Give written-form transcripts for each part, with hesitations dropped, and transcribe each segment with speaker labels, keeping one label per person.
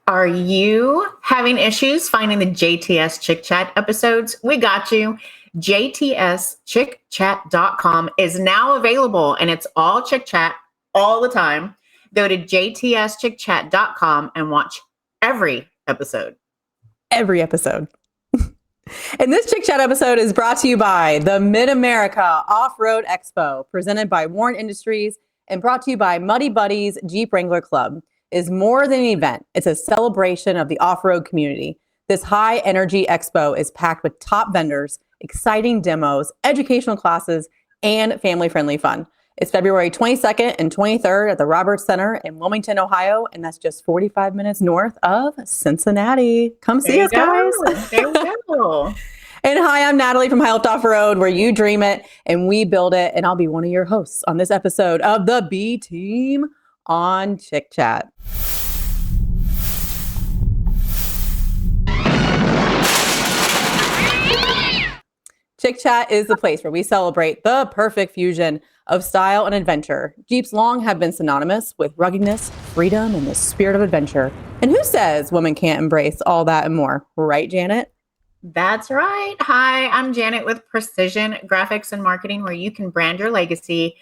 Speaker 1: Are you having issues finding the JTS Chic Chat episodes? We got you. xjtalk.com is now available, and it's all Chic Chat all the time. Go to xjtalk.com and watch every episode.
Speaker 2: Every episode. And this Chic Chat episode is brought to you by the Mid-America Off-Road Expo, presented by Warren Industries and brought to you by Muddy Buddies Jeep Wrangler Club. Is more than an event. It's a celebration of the off-road community. This high-energy expo is packed with top vendors, exciting demos, educational classes, and family-friendly fun. It's February 22nd and 23rd at the Roberts Center in Wilmington, Ohio, and that's just 45 minutes north of Cincinnati. Come see us, guys.
Speaker 1: There we go.
Speaker 2: And hi, I'm Natalie from High Lift Off-Road, where you dream it and we build it, and I'll be one of your hosts on this episode of the B Team on Chic Chat. Chic Chat is the place where we celebrate the perfect fusion of style and adventure. Jeeps long have been synonymous with ruggedness, freedom, and the spirit of adventure. And who says women can't embrace all that and more? Right, Janet?
Speaker 1: That's right. Hi, I'm Janet with Precision Graphics and Marketing, where you can brand your legacy.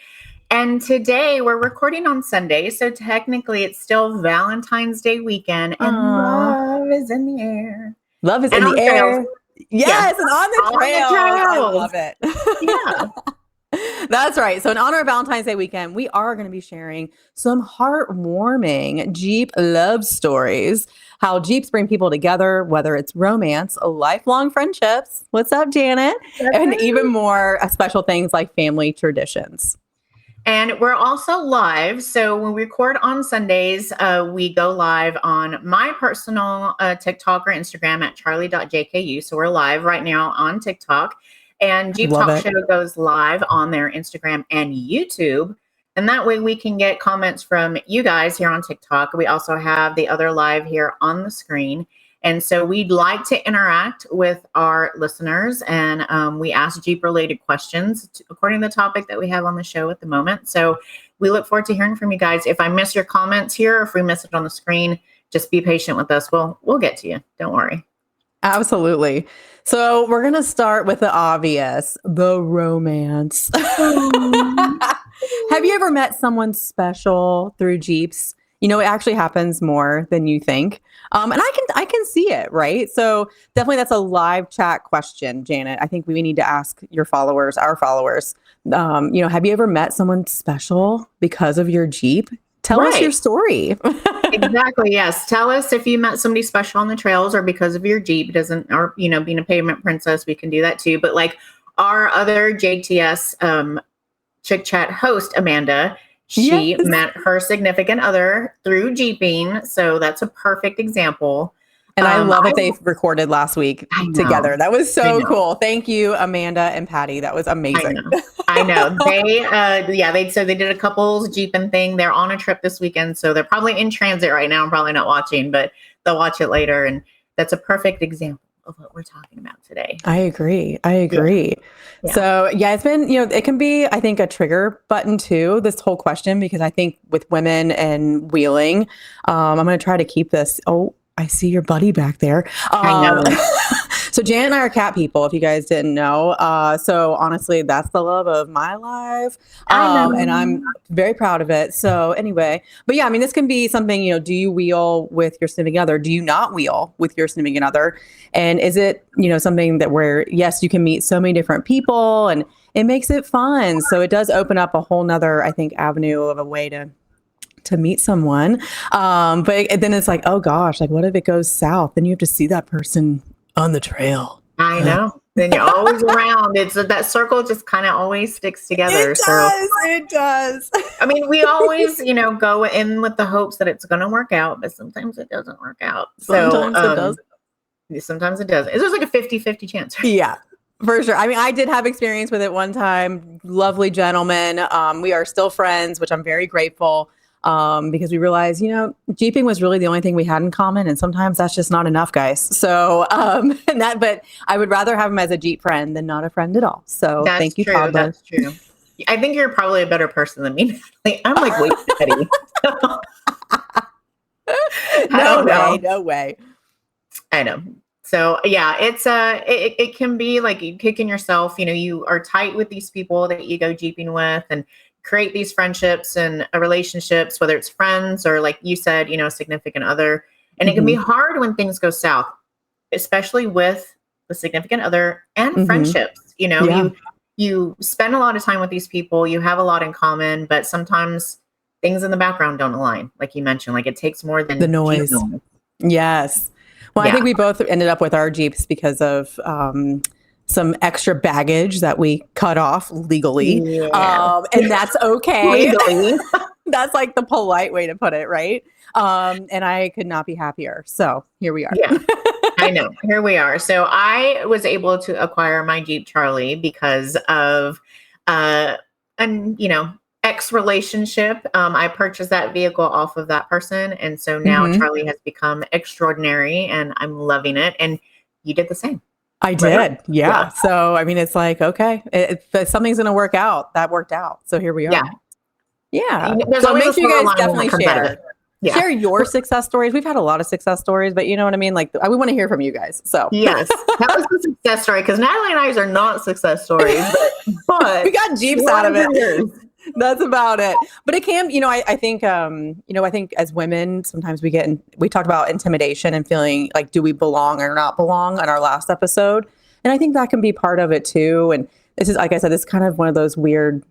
Speaker 1: And today we're recording on Sunday, so technically it's still Valentine's Day weekend, and love is in the air.
Speaker 2: Love is in the air. Yes, and on the
Speaker 1: trails.
Speaker 2: I love it.
Speaker 1: Yeah.
Speaker 2: That's right. So in honor of Valentine's Day weekend, we are going to be sharing some heartwarming Jeep love stories, how Jeeps bring people together, whether it's romance, lifelong friendships, what's up, Janet? And even more special things like family traditions.
Speaker 1: And we're also live. So when we record on Sundays, we go live on my personal TikTok or Instagram at charlie.jku. So we're live right now on TikTok. And Jeep Talk Show goes live on their Instagram and YouTube. And that way we can get comments from you guys here on TikTok. We also have the other live here on the screen. And so we'd like to interact with our listeners, and we ask Jeep-related questions according to the topic that we have on the show at the moment. So we look forward to hearing from you guys. If I miss your comments here, or if we miss it on the screen, just be patient with us. We'll get to you. Don't worry.
Speaker 2: Absolutely. So we're going to start with the obvious, the romance. Have you ever met someone special through Jeeps? You know, it actually happens more than you think. And I can see it, right? So definitely that's a live chat question, Janet. I think we need to ask our followers, have you ever met someone special because of your Jeep? Tell us your story.
Speaker 1: Exactly. Yes. Tell us if you met somebody special on the trails or because of your Jeep. Being a pavement princess, we can do that too. But like our other JTS Chic Chat host, Amanda, she met her significant other through Jeeping. So that's a perfect example.
Speaker 2: And I love that they recorded last week together. That was so cool. Thank you, Amanda and Patty. That was amazing.
Speaker 1: I know. They did a couples Jeeping thing. They're on a trip this weekend. So they're probably in transit right now. I'm probably not watching, but they'll watch it later. And that's a perfect example of what we're talking about today.
Speaker 2: I agree. Yeah. So it's been, it can be, I think, a trigger button too, this whole question, because I think with women and wheeling, I'm going to try to keep this. Oh, I see your buddy back there.
Speaker 1: I know.
Speaker 2: So Janet and I are cat people, if you guys didn't know. So honestly, that's the love of my life. And I'm very proud of it. So anyway, but yeah, I mean, this can be something, do you wheel with your significant other? Do you not wheel with your significant other? And is it, something that where, yes, you can meet so many different people and it makes it fun. So it does open up a whole nother, I think, avenue of a way to meet someone. But then it's like, oh gosh, like what if it goes south? Then you have to see that person on the trail.
Speaker 1: I know. Then you're always around. It's that circle just kind of always sticks together.
Speaker 2: It does.
Speaker 1: I mean, we always, go in with the hopes that it's going to work out, but sometimes it doesn't work out.
Speaker 2: Sometimes it does.
Speaker 1: Sometimes it does. It's just like a 50-50 chance.
Speaker 2: Yeah. For sure. I mean, I did have experience with it one time. Lovely gentleman. We are still friends, which I'm very grateful. Because we realized, Jeeping was really the only thing we had in common. And sometimes that's just not enough, guys. So, but I would rather have him as a Jeep friend than not a friend at all. So thank you, Toddler.
Speaker 1: That's true. I think you're probably a better person than me. I'm like, wait, Betty.
Speaker 2: No
Speaker 1: don't know.
Speaker 2: way. No way.
Speaker 1: I know. So yeah, it can be like you kicking yourself. You are tight with these people that you go jeeping with, and create these friendships and relationships, whether it's friends or like you said, a significant other. And it can be hard when things go south, especially with the significant other and friendships. You spend a lot of time with these people, you have a lot in common, but sometimes things in the background don't align. Like you mentioned, like it takes more than
Speaker 2: The noise. Yes. Well, I think we both ended up with our Jeeps because of some extra baggage that we cut off legally.
Speaker 1: Yeah.
Speaker 2: And that's okay.
Speaker 1: Legally.
Speaker 2: That's like the polite way to put it, right? And I could not be happier. So here we are.
Speaker 1: Yeah, I know. Here we are. So I was able to acquire my Jeep Charlie because of an ex relationship. I purchased that vehicle off of that person, and so now Charlie has become extraordinary, and I'm loving it. And you did the same.
Speaker 2: I did. Yeah. So, I mean, it's like, okay, if something's going to work out, that worked out. So here we are. Yeah.
Speaker 1: There's
Speaker 2: So
Speaker 1: always
Speaker 2: make sure you guys definitely share.
Speaker 1: Yeah.
Speaker 2: Share your success stories. We've had a lot of success stories, but you know what I mean? Like, we want to hear from you guys. So
Speaker 1: yes, that was the success story, because Natalie and I's are not success stories, but
Speaker 2: we got Jeeps out of it. That's about it. But it can, I think, I think as women, sometimes we talked about intimidation and feeling like, do we belong or not belong on our last episode? And I think that can be part of it too. And this is, like I said, this is kind of one of those weird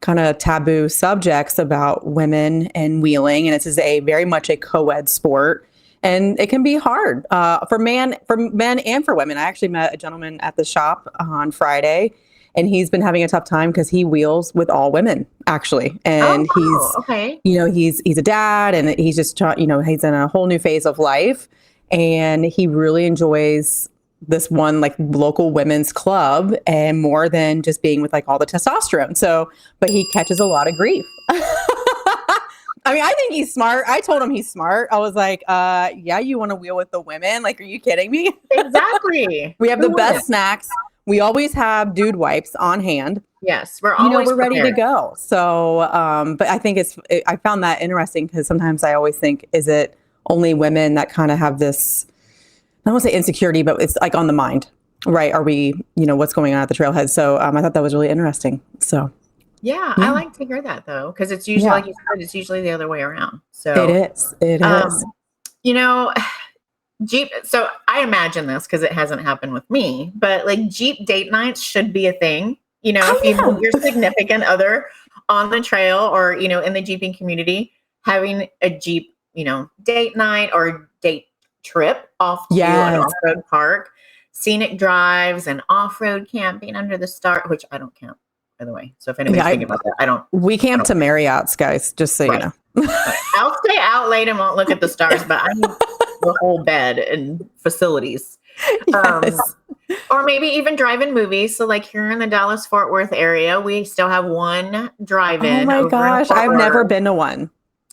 Speaker 2: kind of taboo subjects about women and wheeling. And this is very much a co-ed sport. And it can be hard for men and for women. I actually met a gentleman at the shop on Friday, and he's been having a tough time because he wheels with all women, actually. And he's a dad, and he's just, he's in a whole new phase of life. And he really enjoys this one like local women's club, and more than just being with like all the testosterone. So, but he catches a lot of grief. I mean, I think he's smart. I told him he's smart. I was like, yeah, you want to wheel with the women? Like, are you kidding me?
Speaker 1: Exactly.
Speaker 2: We have the best snacks. We always have dude wipes on hand.
Speaker 1: Yes, we're always
Speaker 2: we're ready to go. So, but I think I found that interesting because sometimes I always think, is it only women that kind of have this, I don't want to say insecurity, but it's like on the mind, right? Are we, what's going on at the trailhead? So I thought that was really interesting. So.
Speaker 1: Yeah, I like to hear that though, because it's usually, like you said, it's usually the other way around. So
Speaker 2: it is. It is.
Speaker 1: Jeep. So I imagine this because it hasn't happened with me, but like Jeep date nights should be a thing. If you meet your significant other on the trail or, in the Jeeping community, having a Jeep, date night or date trip off to an off-road park, scenic drives and off-road camping under the stars, which I don't camp, by the way. So if anybody's thinking about that, I don't.
Speaker 2: We camp to Marriott's, guys, just so you know.
Speaker 1: I'll stay out late and won't look at the stars, but I need the whole bed and facilities.
Speaker 2: Yes.
Speaker 1: Or maybe even drive-in movies. So like here in the Dallas-Fort Worth area, we still have one drive-in.
Speaker 2: Oh my gosh, I've never been to one.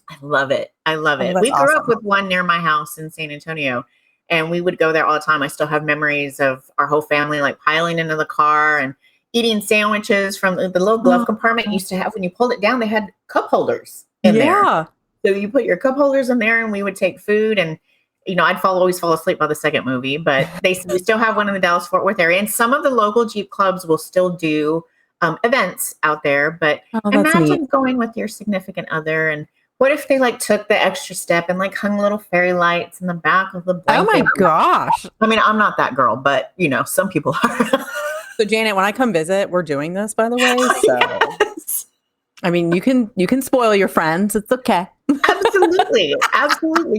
Speaker 1: I love it. I love it. We grew up with one near my house in San Antonio, and we would go there all the time. I still have memories of our whole family like piling into the car and eating sandwiches from the little glove compartment you used to have. When you pulled it down, they had cup holders in there. So you put your cup holders in there, and we would take food. And I'd always fall asleep by the second movie, but we still have one in the Dallas-Fort Worth area. And some of the local Jeep clubs will still do events out there. But imagine going with your significant other, and what if they like took the extra step and like hung little fairy lights in the back of the blanket?
Speaker 2: Oh my gosh.
Speaker 1: I mean, I'm not that girl, but some people are.
Speaker 2: So Janet, when I come visit, we're doing this, by the way. So
Speaker 1: yes.
Speaker 2: I mean, you can spoil your friends. It's okay.
Speaker 1: Absolutely.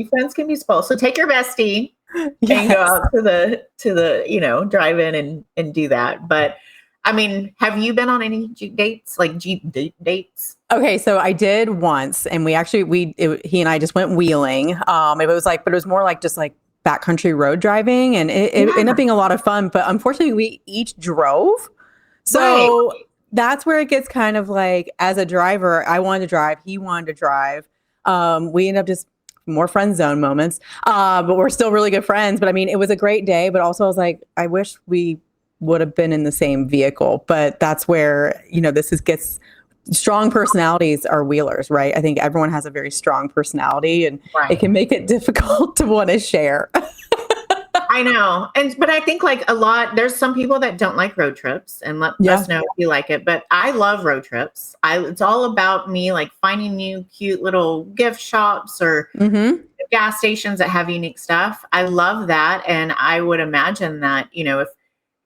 Speaker 1: Friends can be spoiled. So take your bestie and go out to the drive-in and do that. But I mean, have you been on any Jeep dates, like Jeep dates? Okay,
Speaker 2: so I did once, and he and I just went wheeling. But it was more like just like backcountry road driving, and it ended up being a lot of fun. But unfortunately, we each drove, so that's where it gets kind of like, as a driver, I wanted to drive, he wanted to drive. We ended up just more friend zone moments, but we're still really good friends. But I mean, it was a great day. But also, I was like, I wish we would have been in the same vehicle. But that's where gets strong personalities are wheelers, right? I think everyone has a very strong personality, and
Speaker 1: Right.
Speaker 2: it can make it difficult to want to share.
Speaker 1: I know. But I think like there's some people that don't like road trips, and let
Speaker 2: Yeah.
Speaker 1: us know if you like it. But I love road trips. It's all about me like finding new cute little gift shops or
Speaker 2: Mm-hmm.
Speaker 1: gas stations that have unique stuff. I love that. And I would imagine that, if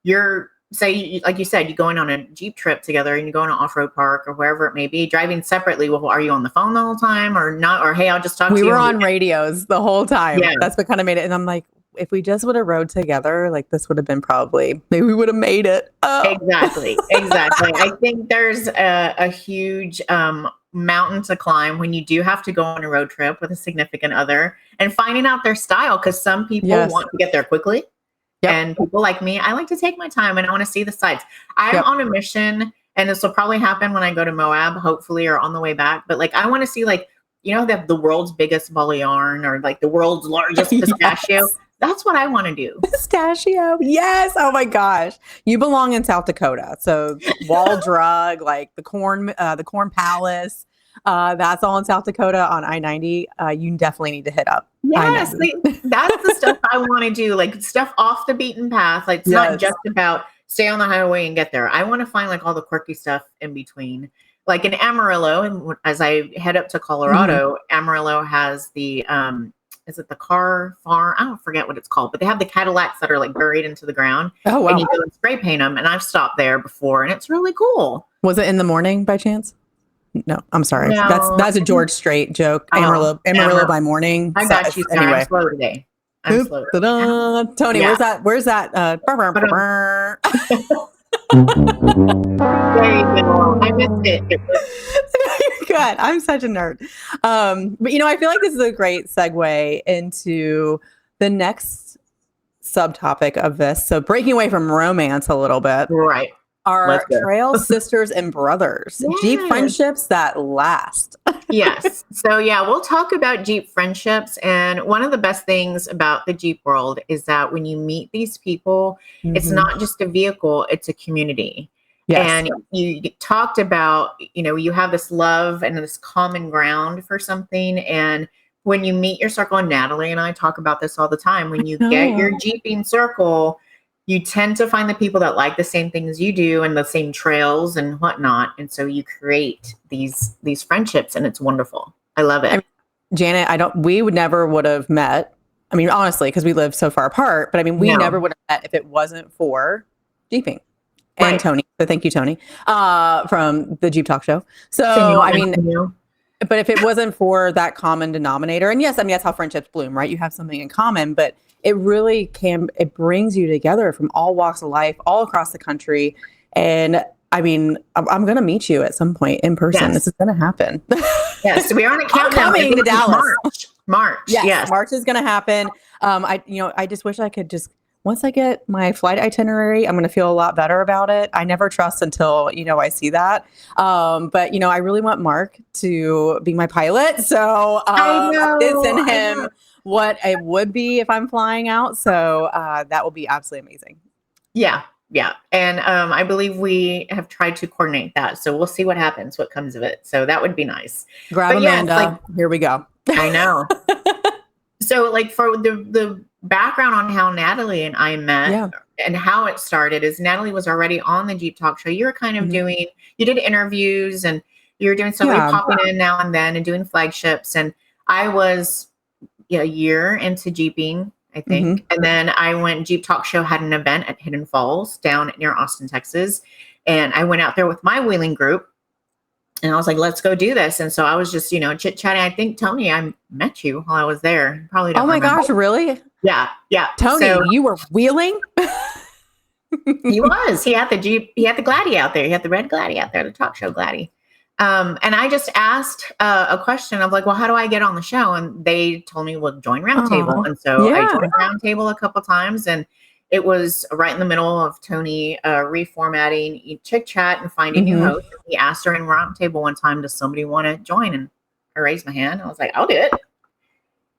Speaker 1: you're, say, like you said, you're going on a Jeep trip together and you go in an off-road park or wherever it may be, driving separately. Well, are you on the phone the whole time or not? Or, hey, I'll just talk to
Speaker 2: We
Speaker 1: you.
Speaker 2: were on radios the whole time.
Speaker 1: Yeah.
Speaker 2: That's what kind of made it. And I'm like, if we just would have rode together, like this would have been maybe we would have made it. Oh.
Speaker 1: Exactly. I think there's a huge mountain to climb when you do have to go on a road trip with a significant other and finding out their style. Because some people want to get there quickly. Yep. And people like me, I like to take my time and I want to see the sights. I'm on a mission, and this will probably happen when I go to Moab, hopefully, or on the way back. But like, I want to see like, the world's biggest ball of yarn or like the world's largest pistachio. Yes. That's what I want to do.
Speaker 2: Pistachio. Yes. Oh my gosh. You belong in South Dakota. So Wall Drug, like the Corn Palace, that's all in South Dakota on I-90. You definitely need to hit up.
Speaker 1: Yes. That's the stuff I want to do. Like stuff off the beaten path. Like it's not just about stay on the highway and get there. I want to find like all the quirky stuff in between. Like in Amarillo, and as I head up to Colorado, Amarillo has the is it the car farm? I don't forget what it's called, but they have the Cadillacs that are like buried into the ground. Oh, wow. And you go and spray paint them. And I've stopped there before, and it's really cool.
Speaker 2: Was it in the morning by chance? No, I'm sorry. No. That's a George Strait joke. Amarillo by morning.
Speaker 1: I got you. Anyway. I'm slow today.
Speaker 2: Tony, where's that?
Speaker 1: There you go. I missed it.
Speaker 2: Good. I'm such a nerd. But I feel like this is a great segue into the next subtopic of this. So breaking away from romance a little bit.
Speaker 1: Right.
Speaker 2: Our trail sisters and brothers, Jeep friendships that last.
Speaker 1: Yes. So we'll talk about Jeep friendships. And one of the best things about the Jeep world is that when you meet these people, it's not just a vehicle, it's a community. Yes. And you talked about, you have this love and this common ground for something. And when you meet your circle, and Natalie and I talk about this all the time, when you get your Jeeping circle, you tend to find the people that like the same things you do and the same trails and whatnot. And so you create these friendships, and it's wonderful. I love it.
Speaker 2: Janet, we would never would have met. I mean, honestly, because we live so far apart, but we never would have met if it wasn't for Jeeping. And Tony. So thank you, Tony, from the Jeep Talk Show. So, but if it wasn't for that common denominator, and yes, that's how friendships bloom, right? You have something in common, but it really it brings you together from all walks of life, all across the country. And I'm going to meet you at some point in person. Yes. This is going to happen.
Speaker 1: Yes. We are on a countdown
Speaker 2: to Dallas.
Speaker 1: March. Yes.
Speaker 2: March is going to happen. I just wish I could once I get my flight itinerary, I'm going to feel a lot better about it. I never trust until, I see that. But, I really want Mark to be my pilot. So it's in him what it would be if I'm flying out. So that will be absolutely amazing.
Speaker 1: Yeah. Yeah. And I believe we have tried to coordinate that. So we'll see what happens, what comes of it. So that would be nice.
Speaker 2: Grab Amanda. Here we go.
Speaker 1: I know. So for the background on how Natalie and I met and how it started is Natalie was already on the Jeep Talk Show. You were kind of you did interviews and you were doing somebody popping in now and then and doing flagships. And I was a year into Jeeping, I think. And then I went, Jeep Talk Show had an event at Hidden Falls down near Austin, Texas. And I went out there with my wheeling group. And I was like, let's go do this. And so I was just, chit-chatting. I think, Tony, I met you while I was there. Probably don't remember.
Speaker 2: Gosh, really?
Speaker 1: Yeah. Yeah.
Speaker 2: Tony, you were wheeling?
Speaker 1: He was. He had the Jeep. He had the Gladdy out there. He had the red Gladdy out there, the talk show Gladdy. And I just asked a question of like, well, how do I get on the show? And they told me, well, join Roundtable. And so I joined Roundtable a couple times, and it was right in the middle of Tony reformatting Chic Chat and finding new hosts. He asked her in Roundtable one time, does somebody want to join? And I raised my hand. I was like, I'll do it.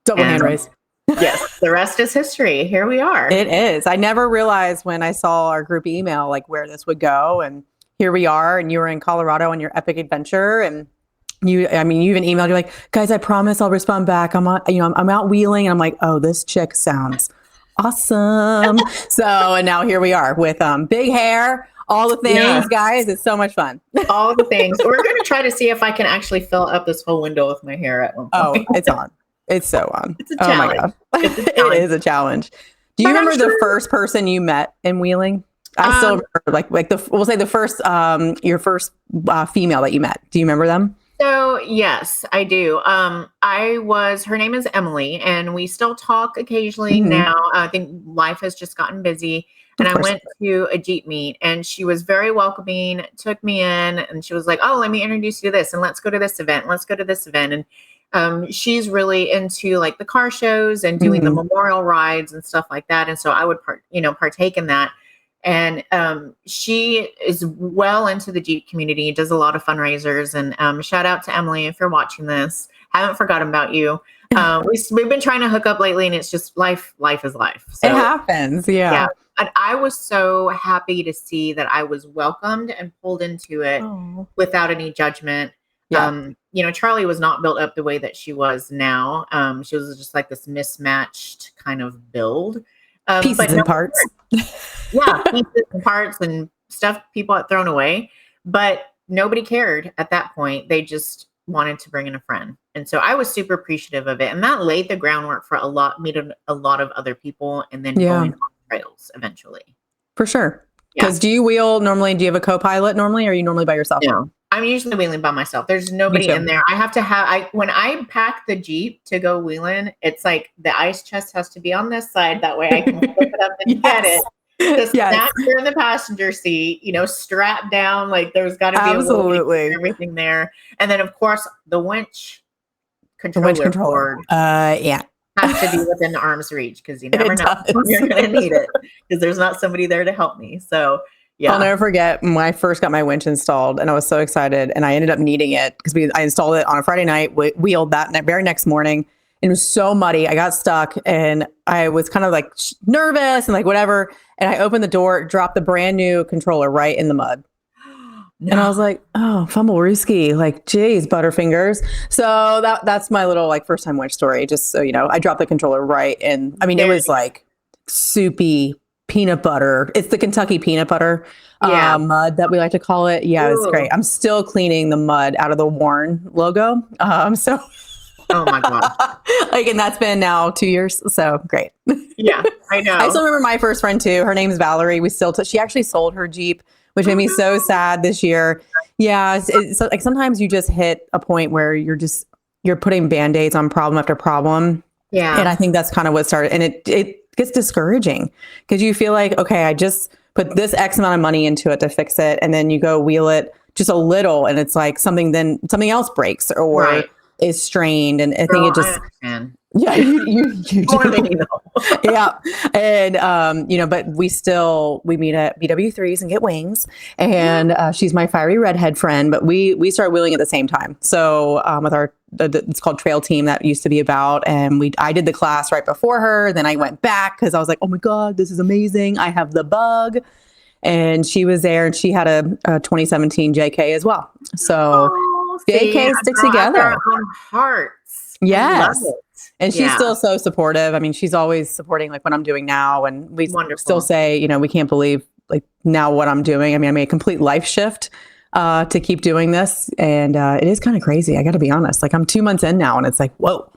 Speaker 2: Double hand raise.
Speaker 1: Yes, the rest is history. Here we are.
Speaker 2: It is. I never realized when I saw our group email, like where this would go. And here we are, and you were in Colorado on your epic adventure, and you even emailed, you're like, guys, I promise I'll respond back. I'm out wheeling, and I'm like, oh, this chick sounds awesome. And now here we are with big hair, all the things, guys. It's so much fun.
Speaker 1: All the things. We're going to try to see if I can actually fill up this whole window with my hair at one point.
Speaker 2: Oh, it's on. It's so on.
Speaker 1: It's a challenge.
Speaker 2: Oh my God. It is a challenge. Do you remember the first person you met in wheeling? I still remember, we'll say the first, your first female that you met. Do you remember them?
Speaker 1: So yes, I do. Her name is Emily, and we still talk occasionally now. I think life has just gotten busy. And I went to a Jeep meet, and she was very welcoming, took me in, and she was like, oh, let me introduce you to this, and let's go to this event. Let's go to this event. And she's really into like the car shows and doing the memorial rides and stuff like that. And so I would partake in that. And she is well into the Jeep community, does a lot of fundraisers. And shout out to Emily if you're watching this. Haven't forgotten about you. We've been trying to hook up lately, and it's just life is life. So,
Speaker 2: it happens. Yeah.
Speaker 1: And I was so happy to see that I was welcomed and pulled into it without any judgment. Yeah. Charlie was not built up the way that she was now. She was just like this mismatched kind of build.
Speaker 2: Pieces and parts.
Speaker 1: Yeah, pieces and parts and stuff people had thrown away. But nobody cared at that point. They just wanted to bring in a friend. And so I was super appreciative of it. And that laid the groundwork for meeting a lot of other people and then going on trails eventually.
Speaker 2: For sure. Because do you wheel normally? Do you have a co-pilot normally, or are you normally by yourself?
Speaker 1: No, I'm usually wheeling by myself. There's nobody in there. I have to have, when I pack the Jeep to go wheeling, it's like the ice chest has to be on this side. That way I can flip it up and get it. The snacks are in the passenger seat, strapped down. Like there's got to be
Speaker 2: absolutely
Speaker 1: everything there. And then of course the winch controller. Has to be within arm's reach, because you never know when you're going to need it, because there's not somebody there to help me. So yeah,
Speaker 2: I'll never forget when I first got my winch installed, and I was so excited, and I ended up needing it because I installed it on a Friday night, wheeled that very next morning. And it was so muddy. I got stuck, and I was kind of like nervous and like whatever. And I opened the door, dropped the brand new controller right in the mud. No. And I was like, oh, fumblerooski, like, geez, Butterfingers. So that's my little like first time winch story. Just so you know, I dropped the controller right in. I mean, it was like soupy peanut butter. It's the Kentucky peanut butter mud that we like to call it. Yeah, it's great. I'm still cleaning the mud out of the Warren logo.
Speaker 1: Oh my God.
Speaker 2: And that's been now 2 years. So great.
Speaker 1: Yeah, I know.
Speaker 2: I still remember my first friend too. Her name's Valerie. She actually sold her Jeep, which made me so sad this year. Yeah. It's like sometimes you just hit a point where you're putting Band-Aids on problem after problem. Yeah. And I think that's kind of what started. And it gets discouraging because you feel like, okay, I just put this X amount of money into it to fix it. And then you go wheel it just a little, and it's like something else breaks or is strained. And I think it just, yeah, you do. Yeah. And, but we meet at BW3s and get wings, and she's my fiery redhead friend, but we start wheeling at the same time. So, with it's called Trail Team that used to be about. And I did the class right before her. Then I went back because I was like, oh my God, this is amazing. I have the bug. And she was there, and she had a 2017 JK as well. So JK stick together.
Speaker 1: Hearts.
Speaker 2: Yes. And she's still so supportive. I mean, she's always supporting like what I'm doing now. And we still say, we can't believe like now what I'm doing. I mean, I made a complete life shift to keep doing this. And it is kind of crazy. I got to be honest. Like I'm 2 months in now, and it's like, whoa.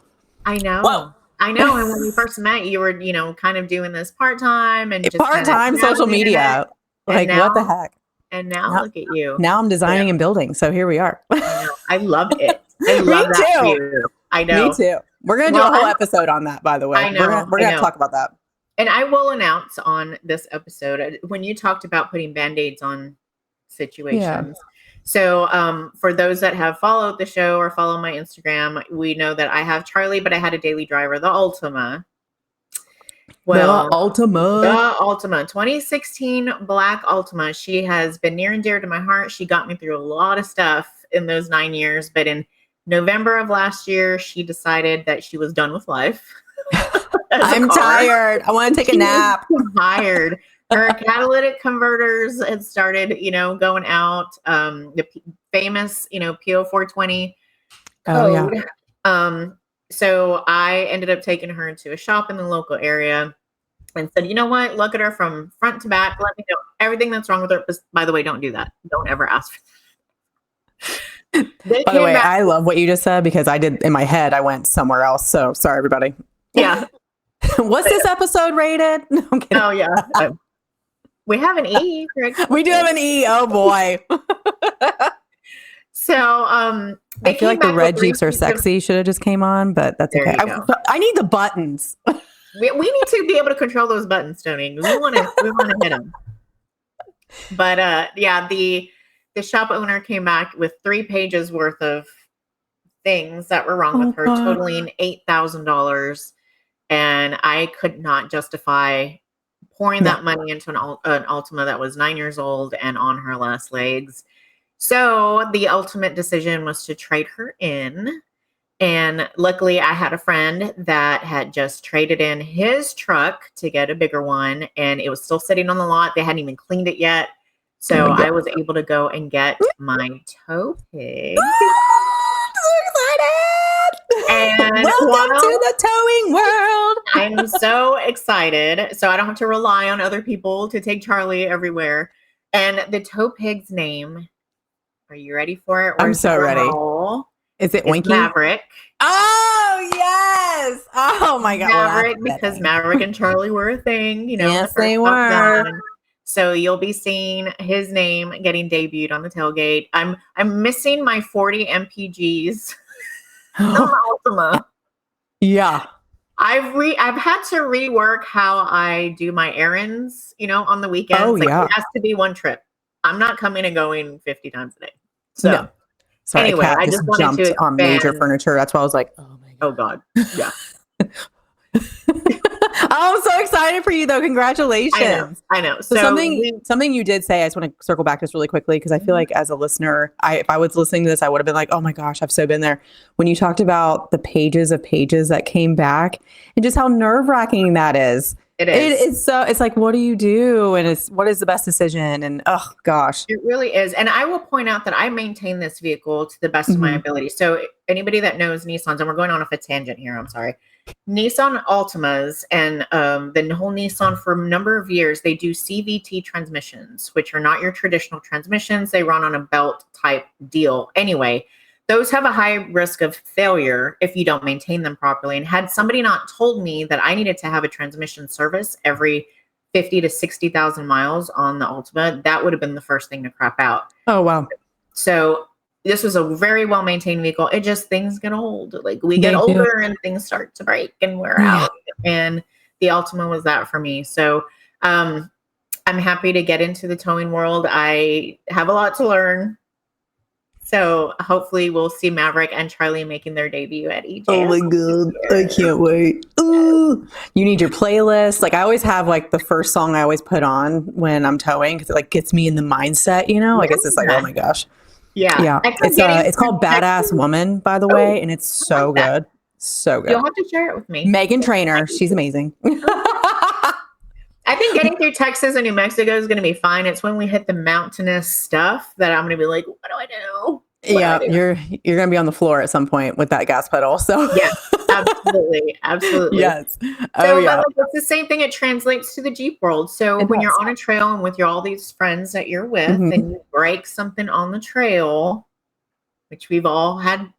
Speaker 1: I know. Whoa. I know. And when we first met, you were, kind of doing this part-time and just
Speaker 2: part-time social media. Like now, what the heck?
Speaker 1: And now look at you.
Speaker 2: Now I'm designing and building. So here we are.
Speaker 1: I know. I love it. I love that for you. I know.
Speaker 2: Me too. We're going to do a whole episode on that, by the way. I know. We're going to talk about that.
Speaker 1: And I will announce on this episode when you talked about putting Band-Aids on situations. Yeah. So for those that have followed the show or follow my Instagram, we know that I have Charlie, but I had a daily driver, the Ultima. Well,
Speaker 2: the
Speaker 1: Ultima, 2016 black Ultima. She has been near and dear to my heart. She got me through a lot of stuff in those 9 years. But in November of last year, she decided that she was done with life.
Speaker 2: I'm tired. I want to take a nap.
Speaker 1: Tired. Her catalytic converters had started, going out. The famous, PO420
Speaker 2: Oh,
Speaker 1: code. So I ended up taking her to a shop in the local area and said, you know what? Look at her from front to back. Let me know everything that's wrong with her. By the way, don't do that. Don't ever ask. They
Speaker 2: By the
Speaker 1: came
Speaker 2: way,
Speaker 1: back.
Speaker 2: I love what you just said because I did in my head, I went somewhere else. So sorry, everybody.
Speaker 1: Yeah.
Speaker 2: What's this episode rated? No, I'm kidding.
Speaker 1: Oh, yeah. We have an E.
Speaker 2: We do have an E. Oh, boy.
Speaker 1: So
Speaker 2: I feel like the red Jeeps are sexy. Should have just came on, but that's
Speaker 1: There
Speaker 2: okay.
Speaker 1: you go.
Speaker 2: I need the buttons.
Speaker 1: We need to be able to control those buttons, Tony. We want to hit them. But yeah, the shop owner came back with 3 pages worth of things that were wrong with her, totaling $8,000, and I could not justify pouring that money into an Altima that was 9 years old and on her last legs. So the ultimate decision was to trade her in. And luckily, I had a friend that had just traded in his truck to get a bigger one, and it was still sitting on the lot. They hadn't even cleaned it yet. So I was able to go and get my tow pig.
Speaker 2: So excited!
Speaker 1: And
Speaker 2: welcome to the towing world.
Speaker 1: I'm so excited. So I don't have to rely on other people to take Charlie everywhere. And the tow pig's name, are you ready for it?
Speaker 2: I'm so ready. Is it Winky?
Speaker 1: Maverick.
Speaker 2: Oh, yes. Oh, my God.
Speaker 1: Maverick, because Maverick and Charlie were a thing,
Speaker 2: Yes, they were.
Speaker 1: So you'll be seeing his name getting debuted on the tailgate. I'm missing my 40 MPGs on the Ultima.
Speaker 2: Yeah.
Speaker 1: I've had to rework how I do my errands, on the weekends.
Speaker 2: Oh, yeah.
Speaker 1: It has to be one trip. I'm not coming and going 50 times a day. So
Speaker 2: no. Sorry,
Speaker 1: anyway,
Speaker 2: I just jumped on major furniture. That's why I was like, oh my God.
Speaker 1: Oh God. Yeah.
Speaker 2: I'm so excited for you though. Congratulations.
Speaker 1: I know.
Speaker 2: So something you did say, I just want to circle back just really quickly because I feel like as a listener, if I was listening to this, I would have been like, oh my gosh, I've so been there. When you talked about the pages of pages that came back and just how nerve-wracking that is.
Speaker 1: It is.
Speaker 2: It's like, what do you do? And what is the best decision? And oh gosh.
Speaker 1: It really is. And I will point out that I maintain this vehicle to the best of my ability. So anybody that knows Nissans, and we're going on a tangent here, I'm sorry. Nissan Altimas and the whole Nissan for a number of years, they do CVT transmissions, which are not your traditional transmissions. They run on a belt type deal. Anyway, those have a high risk of failure if you don't maintain them properly. And had somebody not told me that I needed to have a transmission service every 50 to 60,000 miles on the Altima, that would have been the first thing to crap out.
Speaker 2: Oh, wow.
Speaker 1: So this was a very well-maintained vehicle. It just, things get old. Like we get older and things start to break and wear out. And the Altima was that for me. So I'm happy to get into the towing world. I have a lot to learn. So hopefully we'll see Maverick and Charlie making their debut at EJ.
Speaker 2: Oh my God. I can't wait. Ooh. You need your playlist. Like I always have like the first song I always put on when I'm towing because it like gets me in the mindset, I guess it's like, oh my gosh.
Speaker 1: Yeah.
Speaker 2: It's called Badass Woman, by the way. And it's so good. So good.
Speaker 1: You'll have to share it with me.
Speaker 2: Megan Trainor. She's amazing.
Speaker 1: I think getting through Texas and New Mexico is going to be fine. It's when we hit the mountainous stuff that I'm going to be like, what do I do?
Speaker 2: You're going to be on the floor at some point with that gas pedal. So
Speaker 1: yeah, absolutely.
Speaker 2: Yes.
Speaker 1: It's the same thing. It translates to the Jeep world. So when you're on a trail and with all these friends that you're with and you break something on the trail, which we've all had,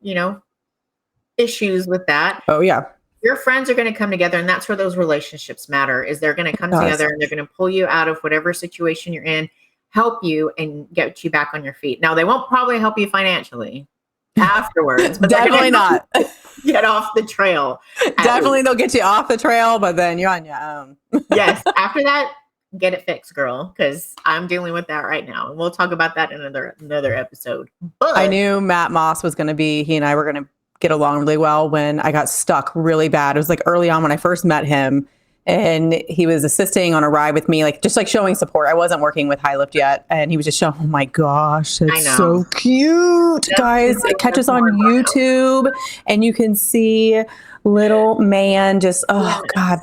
Speaker 1: issues with that.
Speaker 2: Oh yeah.
Speaker 1: Your friends are going to come together, and that's where those relationships matter, is they're going to come together and they're going to pull you out of whatever situation you're in, help you, and get you back on your feet. Now, they won't probably help you financially afterwards, but
Speaker 2: definitely not.
Speaker 1: Get off the trail.
Speaker 2: Definitely they'll get you off the trail, but then you're on your own.
Speaker 1: Yes. After that, get it fixed, girl, because I'm dealing with that right now. And we'll talk about that in another episode. But
Speaker 2: I knew Matt Moss was going to be, he and I were going to get along really well when I got stuck really bad. It was like early on when I first met him and he was assisting on a ride with me, like just like showing support. I wasn't working with High Lift yet. And he was just showing, oh my gosh, it's so cute. Guys, catch us on YouTube and you can see little man. Just, oh
Speaker 1: Yes.
Speaker 2: God.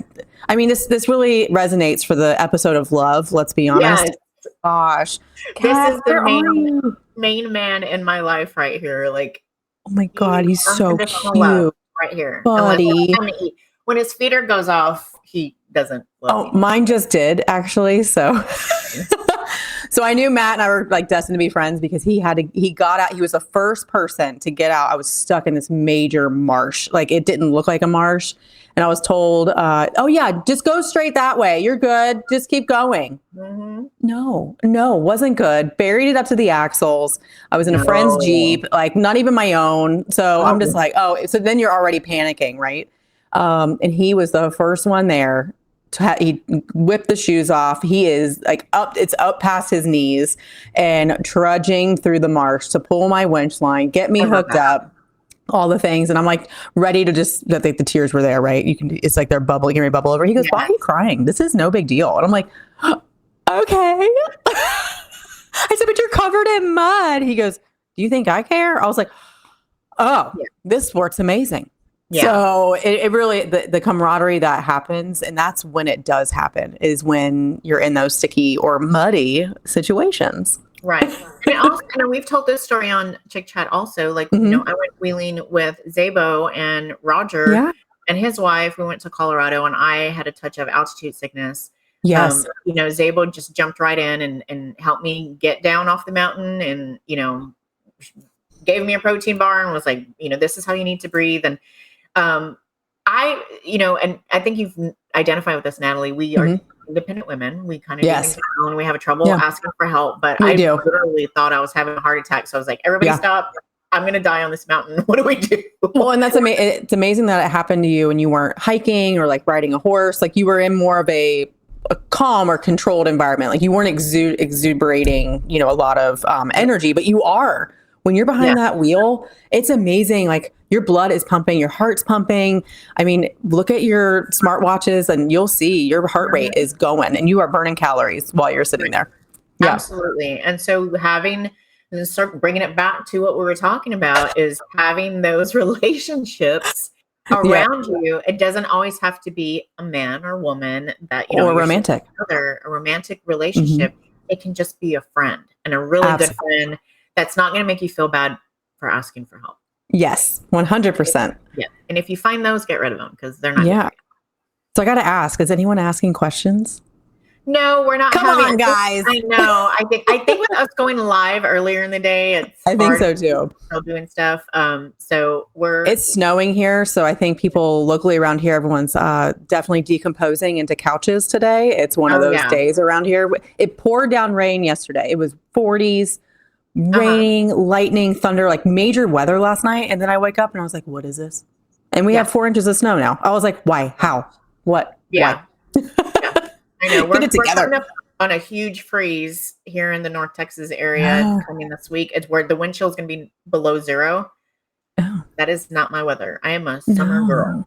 Speaker 2: I mean, this really resonates for the episode of Love. Let's be honest.
Speaker 1: Yes.
Speaker 2: Gosh,
Speaker 1: This
Speaker 2: Kat,
Speaker 1: is the
Speaker 2: where are you?
Speaker 1: main man in my life right here. Like,
Speaker 2: Oh my
Speaker 1: he
Speaker 2: God,
Speaker 1: needs
Speaker 2: he's so
Speaker 1: unconditional love
Speaker 2: cute,
Speaker 1: right here. And like every
Speaker 2: buddy.
Speaker 1: time when his feeder goes off, he doesn't love
Speaker 2: Oh,
Speaker 1: me.
Speaker 2: mine just did actually. So, so I knew Matt and I were like destined to be friends because he got out. He was the first person to get out. I was stuck in this major marsh. Like it didn't look like a marsh. And I was told, oh yeah, just go straight that way. You're good. Just keep going.
Speaker 1: Mm-hmm.
Speaker 2: No, wasn't good. Buried it up to the axles. I was in a friend's
Speaker 1: No.
Speaker 2: Jeep, like not even my own. So I'm just
Speaker 1: Oh,
Speaker 2: like, oh, so then you're already panicking, right? And he was the first one there. He whipped the shoes off. He is like it's up past his knees and trudging through the marsh to pull my winch line, get me
Speaker 1: I love
Speaker 2: hooked
Speaker 1: that.
Speaker 2: up, all the things. And I'm like ready to just, that the tears were there, right? It's like they're bubbling, hear me bubble over. He goes, why are you crying? This is no big deal. And I'm like, okay. I said, but you're covered in mud. He goes, do you think I care? I was like, oh, this works amazing.
Speaker 1: Yeah.
Speaker 2: So it really, the camaraderie that happens, and that's when it does happen, is when you're in those sticky or muddy situations.
Speaker 1: Right. And also, we've told this story on Chick Chat also. Like, I went wheeling with Zabo and Roger and his wife. We went to Colorado and I had a touch of altitude sickness.
Speaker 2: Yes.
Speaker 1: Zabo just jumped right in and helped me get down off the mountain and, gave me a protein bar and was like, this is how you need to breathe. And and I think you've identified with this, Natalie. We are independent women. We kind of do things on our own. We have trouble asking for help, but I literally thought I was having a heart attack. So I was like, everybody stop. I'm going to die on this mountain. What do we do?
Speaker 2: Well, and that's amazing. It's amazing that it happened to you and you weren't hiking or like riding a horse. Like you were in more of a calm or controlled environment. Like you weren't exuberating, a lot of energy, but you are. When you're behind that wheel, it's amazing. Like your blood is pumping, your heart's pumping. I mean, look at your smartwatches and you'll see your heart rate is going and you are burning calories while you're sitting there.
Speaker 1: Yeah. Absolutely. And so start bringing it back to what we were talking about is having those relationships around you. It doesn't always have to be a man or woman that,
Speaker 2: or romantic.
Speaker 1: A romantic relationship. It can just be a friend and a really good friend that's not going to make you feel bad for asking for help.
Speaker 2: Yes, 100%.
Speaker 1: Yeah. And if you find those, get rid of them because they're not.
Speaker 2: Yeah. So I got to ask, is anyone asking questions?
Speaker 1: No, we're not.
Speaker 2: Come on, guys.
Speaker 1: I know. I think with us going live earlier in the day,
Speaker 2: I think so too.
Speaker 1: Still doing stuff. So it's
Speaker 2: snowing here. So I think people locally around here, everyone's definitely decomposing into couches today. It's one of those days around here. It poured down rain yesterday. It was 40s. Raining, lightning, thunder, like major weather last night. And then I wake up and I was like, what is this? And we have 4 inches of snow now. I was like, why? How? What?
Speaker 1: Yeah.
Speaker 2: Why?
Speaker 1: I know. We're
Speaker 2: together.
Speaker 1: coming up on a huge freeze here in the North Texas area coming this week. It's where the wind chill is going to be below 0. Oh. That is not my weather. I am a summer girl.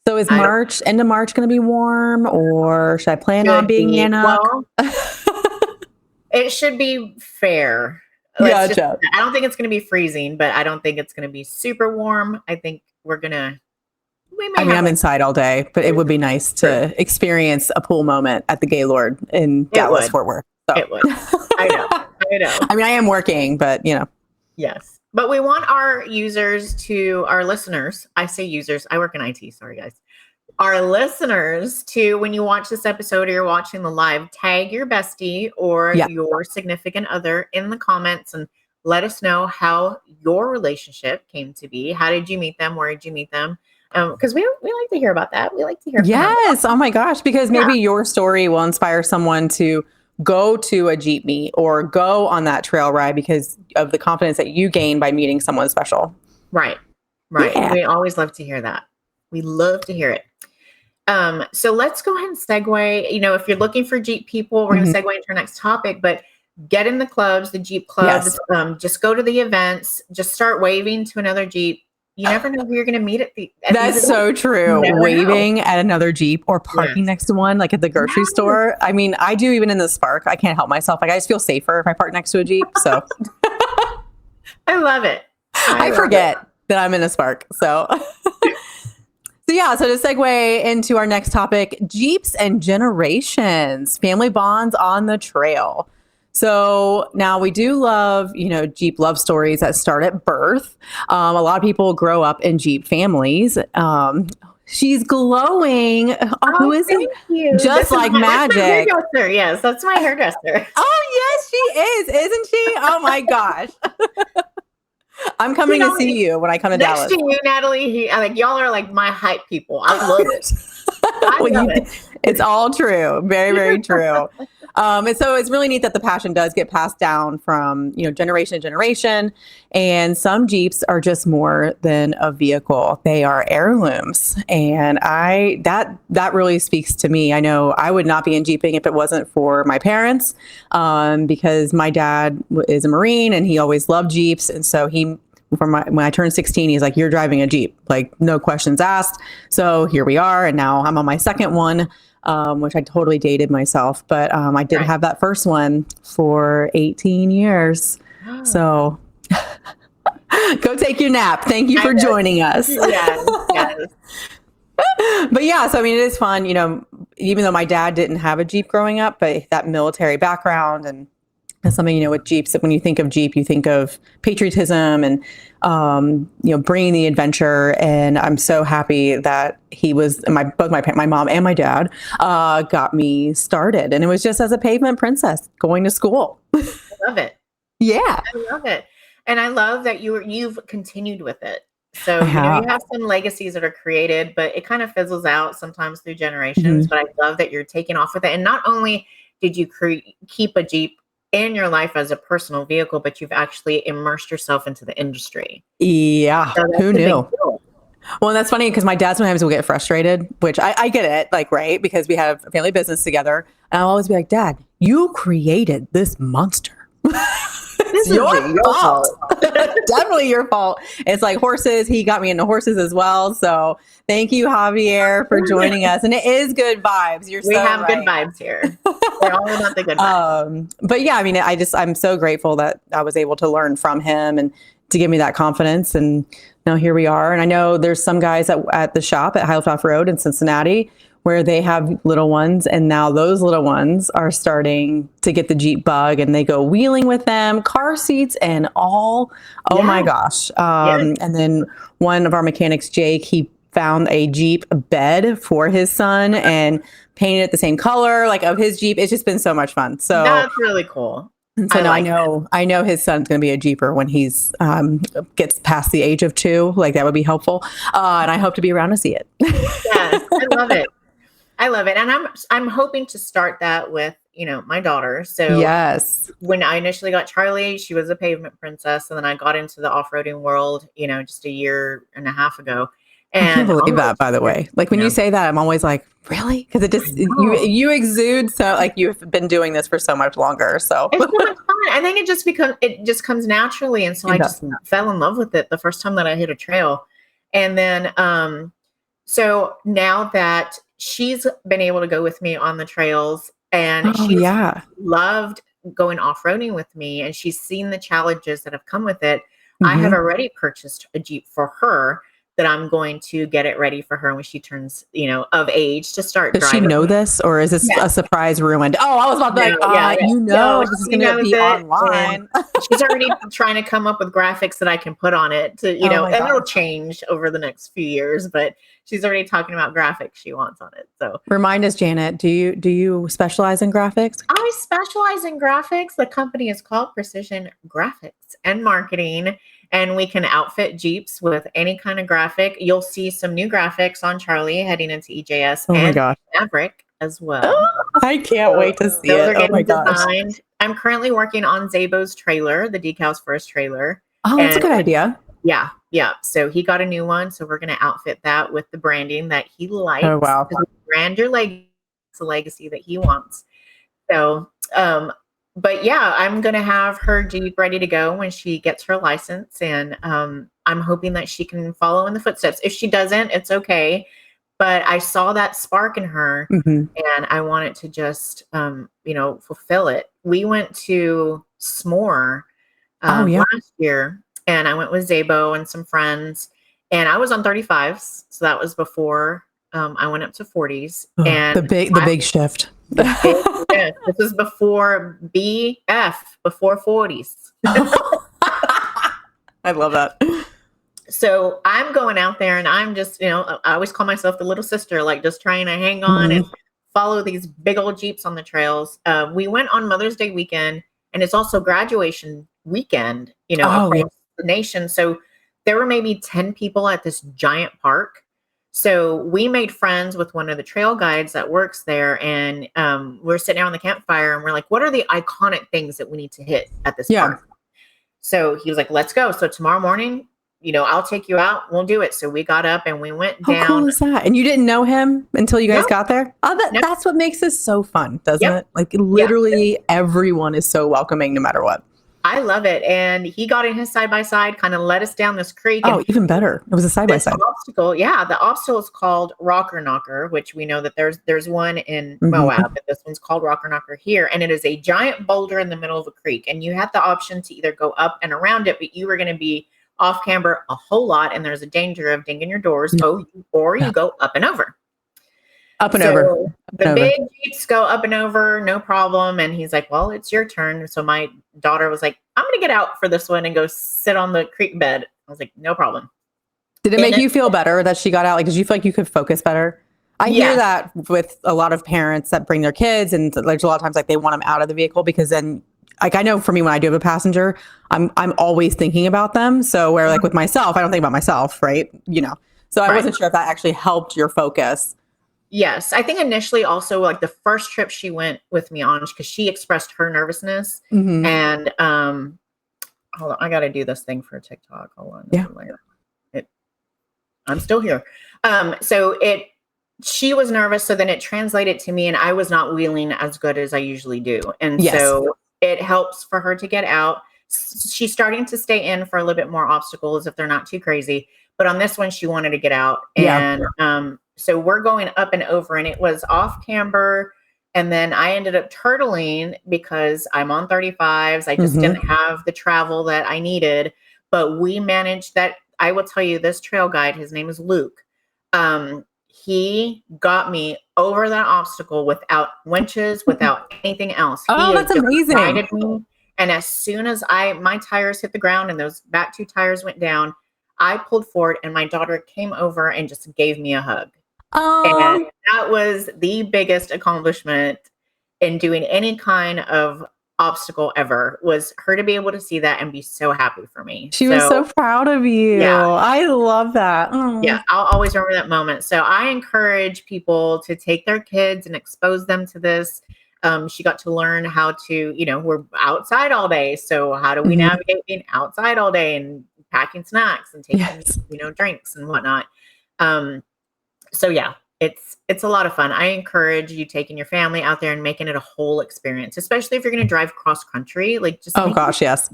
Speaker 2: So is end of March going to be warm or should I plan on being Anna?
Speaker 1: Well, it should be fair. I don't think it's going to be freezing, but I don't think it's going to be super warm. I think I'm
Speaker 2: inside all day, but it would be nice to experience a pool moment at the Gaylord in Dallas, Fort Worth. So.
Speaker 1: It would. I know.
Speaker 2: I mean, I am working, but
Speaker 1: Yes. But we want our listeners, I say users, I work in IT, sorry guys. Our listeners to, when you watch this episode or you're watching the live, tag your bestie or your significant other in the comments and let us know how your relationship came to be. How did you meet them? Where did you meet them? Because we like to hear about that. We like to hear.
Speaker 2: Yes. Oh my gosh. Because maybe your story will inspire someone to go to a Jeep meet or go on that trail ride because of the confidence that you gain by meeting someone special.
Speaker 1: Right. Yeah. We always love to hear that. We love to hear it. So let's go ahead and segue. If you're looking for Jeep people, we're going to segue into our next topic, but get in the clubs, the Jeep clubs, just go to the events, just start waving to another Jeep. You never know who you're going to meet at
Speaker 2: That's so true. Waving at another Jeep or parking next to one, like at the grocery store. I mean, I do even in the Spark. I can't help myself. Like I just feel safer if I park next to a Jeep. So
Speaker 1: I love it.
Speaker 2: I forget that I'm in a Spark. So So to segue into our next topic, Jeeps and generations, family bonds on the trail. So now we do love, Jeep love stories that start at birth. A lot of people grow up in Jeep families. She's glowing. Who is it?
Speaker 1: Thank you.
Speaker 2: Just like
Speaker 1: That's my
Speaker 2: magic.
Speaker 1: hairdresser. Yes, that's my hairdresser.
Speaker 2: Oh, yes, she is. Isn't she? Oh, my gosh. I'm coming to see you when I come to
Speaker 1: Next
Speaker 2: Dallas.
Speaker 1: to you, Natalie, y'all are like my hype people. I love it.
Speaker 2: It's all true. Very, very true. And so it's really neat that the passion does get passed down from, generation to generation. And some Jeeps are just more than a vehicle. They are heirlooms. And that really speaks to me. I know I would not be in Jeeping if it wasn't for my parents, because my dad is a Marine and he always loved Jeeps. And so when I turned 16, he's like, you're driving a Jeep, like no questions asked. So here we are. And now I'm on my second one, which I totally dated myself. But I did have that first one for 18 years. So go take your nap. Thank you for joining us.
Speaker 1: Yes.
Speaker 2: But yeah, so I mean, it is fun, even though my dad didn't have a Jeep growing up, but that military background and something, with Jeeps, when you think of Jeep, you think of patriotism and, bringing the adventure. And I'm so happy that he was, both my mom and my dad got me started. And it was just as a pavement princess going to school.
Speaker 1: I love it.
Speaker 2: Yeah.
Speaker 1: I love it. And I love that you've continued with it. So, you have some legacies that are created, but it kind of fizzles out sometimes through generations. But I love that you're taking off with it. And not only did you keep a Jeep in your life as a personal vehicle, but you've actually immersed yourself into the industry.
Speaker 2: Yeah. So who knew? Well, that's funny because my dad sometimes will get frustrated, which I get it, like, right? Because we have a family business together. And I'll always be like, Dad, you created this monster. It's your fault. Definitely your fault. It's like horses. He got me into horses as well. So thank you, Javier, for joining us. And it is good vibes. We
Speaker 1: have good vibes here. We're all about the good vibes.
Speaker 2: But yeah, I mean, I'm so grateful that I was able to learn from him and to give me that confidence. And now here we are. And I know there's some guys at the shop at High Lift Off Road in Cincinnati where they have little ones, and now those little ones are starting to get the Jeep bug, and they go wheeling with them, car seats and all. Oh my gosh. And then one of our mechanics, Jake, he found a Jeep bed for his son and painted it the same color like of his Jeep. It's just been so much fun. So
Speaker 1: that's really cool.
Speaker 2: And so now I know his son's going to be a Jeeper when he's gets past the age of 2. Like that would be helpful. And I hope to be around to see it.
Speaker 1: Yes, I love it. I love it. And I'm hoping to start that with, my daughter. So
Speaker 2: yes,
Speaker 1: when I initially got Charlie, she was a pavement princess. And then I got into the off-roading world, just a year and a half ago. And
Speaker 2: I can't believe that, by the way. Like when you say that, I'm always like, really? Because it just, you exude so like you've been doing this for so much longer. So
Speaker 1: it's so much fun. I think it just comes naturally. And so I just fell in love with it the first time that I hit a trail. And then, so now that she's been able to go with me on the trails and she's loved going off-roading with me and she's seen the challenges that have come with it. I have already purchased a Jeep for her that I'm going to get it ready for her when she turns, of age to start driving.
Speaker 2: Does she know this, or is this a surprise ruined? Oh, I was about to this is going to be online.
Speaker 1: She's already trying to come up with graphics that I can put on it to, and it'll change over the next few years, but she's already talking about graphics she wants on it. So
Speaker 2: remind us, Janet, do you specialize in graphics?
Speaker 1: I specialize in graphics. The company is called Precision Graphics and Marketing. And we can outfit Jeeps with any kind of graphic. You'll see some new graphics on Charlie heading into EJS and Maverick as well.
Speaker 2: Oh, I can't wait to see
Speaker 1: those
Speaker 2: it.
Speaker 1: are getting designed. I'm currently working on Zabo's trailer, the decals for his trailer.
Speaker 2: Oh, that's a good idea.
Speaker 1: Yeah. So he got a new one. So we're going to outfit that with the branding that he likes.
Speaker 2: Oh, wow.
Speaker 1: Brand your legacy, it's a legacy that he wants. So, but yeah, I'm going to have her Jeep ready to go when she gets her license. And I'm hoping that she can follow in the footsteps. If she doesn't, it's okay. But I saw that spark in her and I wanted to just, fulfill it. We went to S'more last year and I went with Zabo and some friends. And I was on 35s. So that was before I went up to 40s. And
Speaker 2: the big shift.
Speaker 1: the big shift. This was before BF, before 40s.
Speaker 2: I love that.
Speaker 1: So I'm going out there and I'm just, I always call myself the little sister, like just trying to hang on and follow these big old Jeeps on the trails. We went on Mother's Day weekend, and it's also graduation weekend, across the nation. So there were maybe 10 people at this giant park. So we made friends with one of the trail guides that works there. And we're sitting out on the campfire and we're like, what are the iconic things that we need to hit at this park? So he was like, let's go. So tomorrow morning, I'll take you out. We'll do it. So we got up and we went down.
Speaker 2: How cool is that? And you didn't know him until you guys got there? Oh, that's what makes this so fun, doesn't it? Like literally everyone is so welcoming no matter what.
Speaker 1: I love it. And he got in his side-by-side, kind of led us down this creek.
Speaker 2: Oh, even better. It was a side-by-side.
Speaker 1: Obstacle. Yeah. The obstacle is called Rocker Knocker, which we know that there's one in Moab, but this one's called Rocker Knocker here. And it is a giant boulder in the middle of a creek. And you had the option to either go up and around it, but you were going to be off camber a whole lot. And there's a danger of dinging your doors, or you go up and over.
Speaker 2: Up and over.
Speaker 1: The big Jeeps go up and over, no problem. And he's like, well, it's your turn. So my daughter was like, I'm going to get out for this one and go sit on the creek bed. I was like, no problem.
Speaker 2: Did it make you feel better that she got out? Like, did you feel like you could focus better? I hear that with a lot of parents that bring their kids, and there's a lot of times like they want them out of the vehicle because then, like, I know for me, when I do have a passenger, I'm always thinking about them. So where like with myself, I don't think about myself, right? So I wasn't sure if that actually helped your focus.
Speaker 1: Yes. I think initially also like the first trip she went with me on, because she expressed her nervousness and hold on, I got to do this thing for TikTok. Hold on.
Speaker 2: Yeah.
Speaker 1: I'm still here. She was nervous. So then it translated to me, and I was not wheeling as good as I usually do. And so it helps for her to get out. She's starting to stay in for a little bit more obstacles if they're not too crazy. But on this one, she wanted to get out. And so we're going up and over, and it was off camber. And then I ended up turtling because I'm on 35s. I just didn't have the travel that I needed. But we managed that. I will tell you, this trail guide, his name is Luke. He got me over that obstacle without winches, without anything else.
Speaker 2: Oh, that's amazing.
Speaker 1: Me. And as soon as my tires hit the ground and those back two tires went down, I pulled forward and my daughter came over and just gave me a hug. And that was the biggest accomplishment in doing any kind of obstacle ever, was her to be able to see that and be so happy for me.
Speaker 2: She was so proud of you. Yeah. I love that.
Speaker 1: Yeah, I'll always remember that moment. So I encourage people to take their kids and expose them to this. She got to learn how to, we're outside all day. So how do we navigate being outside all day and packing snacks and taking, drinks and whatnot. So yeah, it's a lot of fun. I encourage you taking your family out there and making it a whole experience, especially if you're going to drive cross country. Like just
Speaker 2: yes.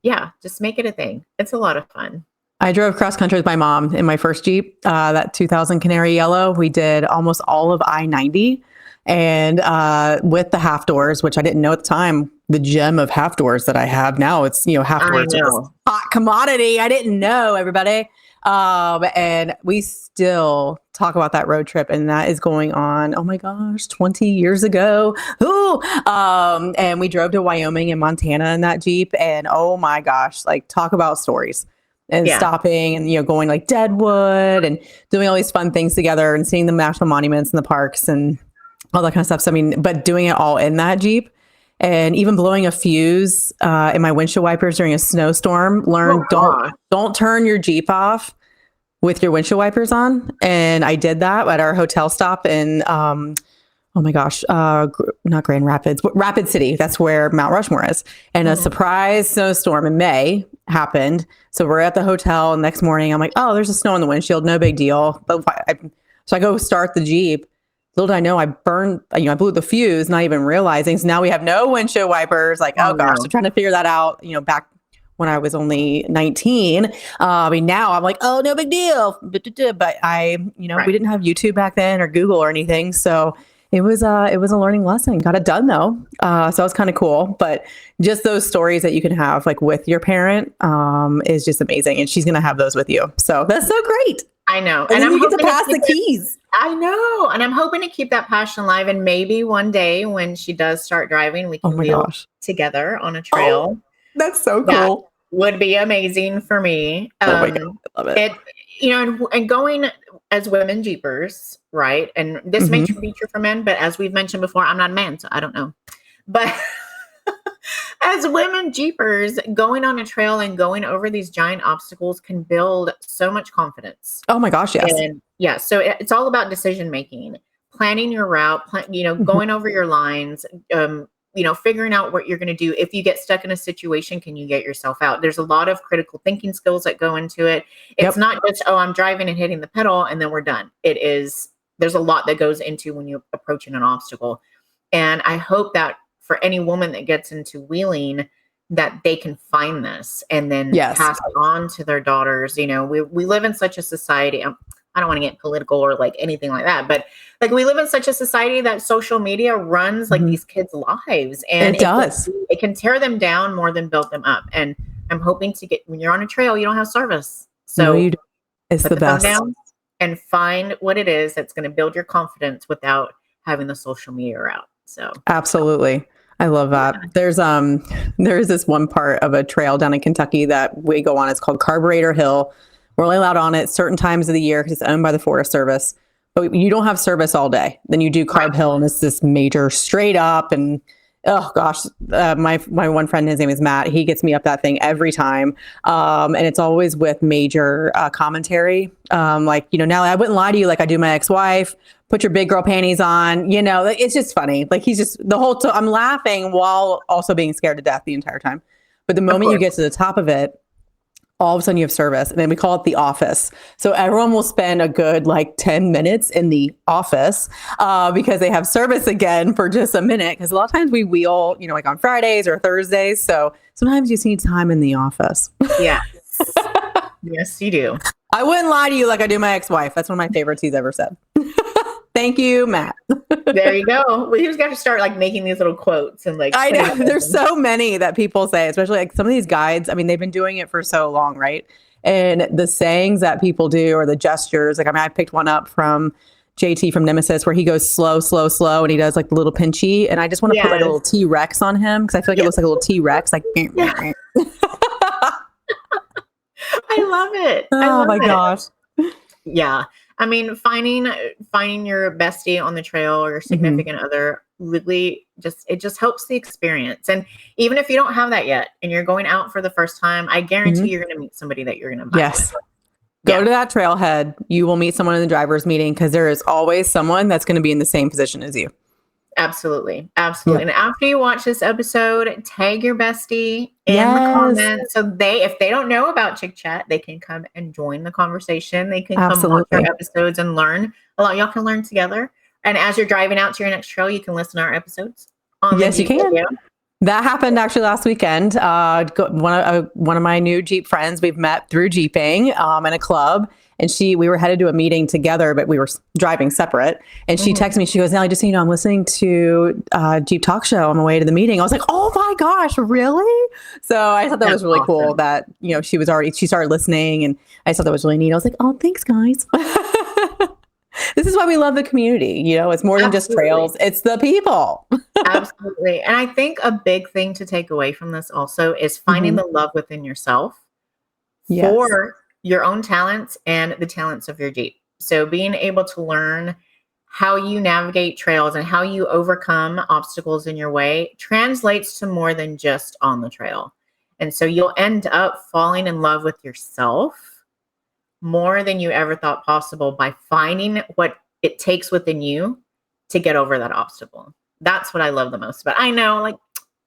Speaker 1: Yeah, just make it a thing. It's a lot of fun.
Speaker 2: I drove cross country with my mom in my first Jeep, that 2000 Canary Yellow. We did almost all of I-90, and with the half doors, which I didn't know at the time, the gem of half doors that I have now. It's, half doors is a hot commodity. I didn't know, everybody. And we still talk about that road trip, and that is going on, oh my gosh, 20 years ago. Ooh. And we drove to Wyoming and Montana in that Jeep, and oh my gosh, like talk about stories and stopping and, going like Deadwood and doing all these fun things together and seeing the national monuments and the parks and all that kind of stuff. So, but doing it all in that Jeep. And even blowing a fuse in my windshield wipers during a snowstorm. Don't turn your Jeep off with your windshield wipers on. And I did that at our hotel stop in, not Grand Rapids, but Rapid City. That's where Mount Rushmore is. And a surprise snowstorm in May happened. So we're at the hotel. Next morning, I'm like, oh, there's a snow on the windshield. No big deal. So I go start the Jeep. Little did I know, I blew the fuse, not even realizing. So now we have no windshield wipers. Like, oh gosh, so trying to figure that out, back when I was only 19. Now I'm like, oh, no big deal. But we didn't have YouTube back then or Google or anything. So It was a learning lesson. Got it done though. So it was kind of cool. But just those stories that you can have like with your parent is just amazing. And she's gonna have those with you. So that's so great.
Speaker 1: I know.
Speaker 2: And then
Speaker 1: I'm
Speaker 2: you get to
Speaker 1: hoping
Speaker 2: pass the keys.
Speaker 1: I know. And I'm hoping to keep that passion alive. And maybe one day when she does start driving, we can wheel together on a trail.
Speaker 2: Oh, that's so
Speaker 1: that
Speaker 2: cool.
Speaker 1: would be amazing for me.
Speaker 2: Oh my God, I love it.
Speaker 1: And going as women Jeepers, right? And this may be true for men, but as we've mentioned before, I'm not a man, so I don't know. But as women Jeepers, going on a trail and going over these giant obstacles can build so much confidence.
Speaker 2: Oh my gosh, yes.
Speaker 1: And yeah, so it's all about decision making, planning your route, going over your lines, figuring out what you're going to do. If you get stuck in a situation, can you get yourself out? There's a lot of critical thinking skills that go into it. It's not just, I'm driving and hitting the pedal and then we're done. There's a lot that goes into when you're approaching an obstacle. And I hope that for any woman that gets into wheeling, that they can find this and then pass it on to their daughters. We live in such a society. I don't want to get political or like anything like that, but like we live in such a society that social media runs like these kids' lives, and it can tear them down more than build them up. And I'm hoping to when you're on a trail, you don't have service. So
Speaker 2: it's the best.
Speaker 1: Down and find what it is that's going to build your confidence without having the social media out. So
Speaker 2: absolutely. I love that. Yeah. There's this one part of a trail down in Kentucky that we go on. It's called Carburetor Hill. We're only allowed on it certain times of the year because it's owned by the Forest Service. But you don't have service all day. Then you do Carb Hill, and it's this major straight up. And oh gosh, my one friend, his name is Matt. He gets me up that thing every time, and it's always with major commentary. Natalie, I wouldn't lie to you like I do my ex-wife. Put your big girl panties on. It's just funny. Like he's just I'm laughing while also being scared to death the entire time. But the moment you get to the top of it, all of a sudden you have service, and then we call it the office. So everyone will spend a good 10 minutes in the office because they have service again for just a minute. Because a lot of times we wheel, like on Fridays or Thursdays. So sometimes you just need time in the office.
Speaker 1: Yes. Yes, you do.
Speaker 2: I wouldn't lie to you like I do my ex-wife. That's one of my favorites he's ever said. Thank you, Matt.
Speaker 1: There you go. We just got to start making these little quotes and
Speaker 2: I know there's so many that people say, especially some of these guides. I mean, they've been doing it for so long, right? And the sayings that people do or the gestures, I picked one up from JT from Nemesis where he goes slow, slow, slow, and he does the little pinchy. And I just want to put a little T-Rex on him because I feel like it looks like a little T-Rex, I
Speaker 1: love it.
Speaker 2: Oh my gosh.
Speaker 1: Yeah. I mean, finding your bestie on the trail or your significant other really just helps the experience. And even if you don't have that yet and you're going out for the first time, I guarantee you're going to meet somebody that you're going to vibe with. Go
Speaker 2: to that trailhead. You will meet someone in the driver's meeting because there is always someone that's going to be in the same position as you.
Speaker 1: Absolutely. Absolutely. And after you watch this episode, tag your bestie in the comments. So if they don't know about Chic Chat, they can come and join the conversation. They can come watch our episodes and learn a lot. Y'all can learn together. And as you're driving out to your next trail, you can listen to our episodes.
Speaker 2: Yes, you can. That happened actually last weekend. One of my new Jeep friends we've met through Jeeping in a club. And we were headed to a meeting together, but we were driving separate. And she texted me. She goes, "Nelly, just so you know, I'm listening to Jeep Talk Show on my way to the meeting." I was like, "Oh my gosh, really?" So I thought that was really cool that, she started listening, and I thought that was really neat. I was like, "Oh, thanks, guys." This is why we love the community. It's more than just trails. It's the people.
Speaker 1: Absolutely. And I think a big thing to take away from this also is finding the love within yourself for your own talents and the talents of your Jeep. So being able to learn how you navigate trails and how you overcome obstacles in your way translates to more than just on the trail. And so you'll end up falling in love with yourself more than you ever thought possible by finding what it takes within you to get over that obstacle. That's what I love the most about it. I know,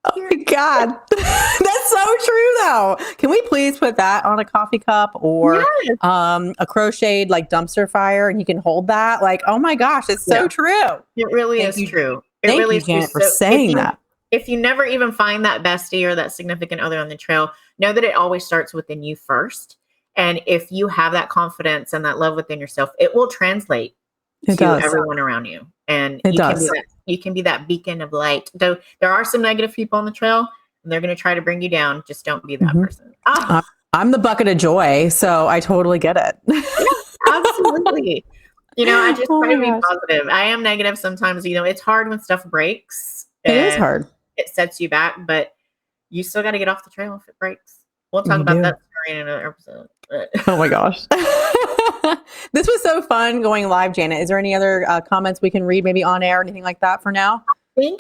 Speaker 2: oh my God. That's so true though. Can we please put that on a coffee cup or a crocheted dumpster fire, and you can hold that? Oh my gosh, it's so true.
Speaker 1: It really is true. It
Speaker 2: Thank
Speaker 1: really
Speaker 2: you,
Speaker 1: is
Speaker 2: Janet,
Speaker 1: true.
Speaker 2: for saying that.
Speaker 1: If you never even find that bestie or that significant other on the trail, know that it always starts within you first. And if you have that confidence and that love within yourself, it will translate
Speaker 2: It
Speaker 1: to
Speaker 2: does.
Speaker 1: everyone around you. And
Speaker 2: It does.
Speaker 1: you can be that beacon of light. Though there are some negative people on the trail and they're going to try to bring you down. Just don't be that person. Oh,
Speaker 2: I'm the bucket of joy, so I totally get it.
Speaker 1: yeah, absolutely. I just
Speaker 2: Oh
Speaker 1: try to
Speaker 2: my
Speaker 1: be
Speaker 2: gosh.
Speaker 1: positive. I am negative sometimes. It's hard when stuff breaks
Speaker 2: It is
Speaker 1: and
Speaker 2: hard.
Speaker 1: it sets you back, but you still got to get off the trail if it breaks. We'll talk
Speaker 2: You
Speaker 1: about
Speaker 2: do.
Speaker 1: that story in another episode.
Speaker 2: Oh my gosh. This was so fun going live, Janet. Is there any other comments we can read maybe on air or anything like that for now?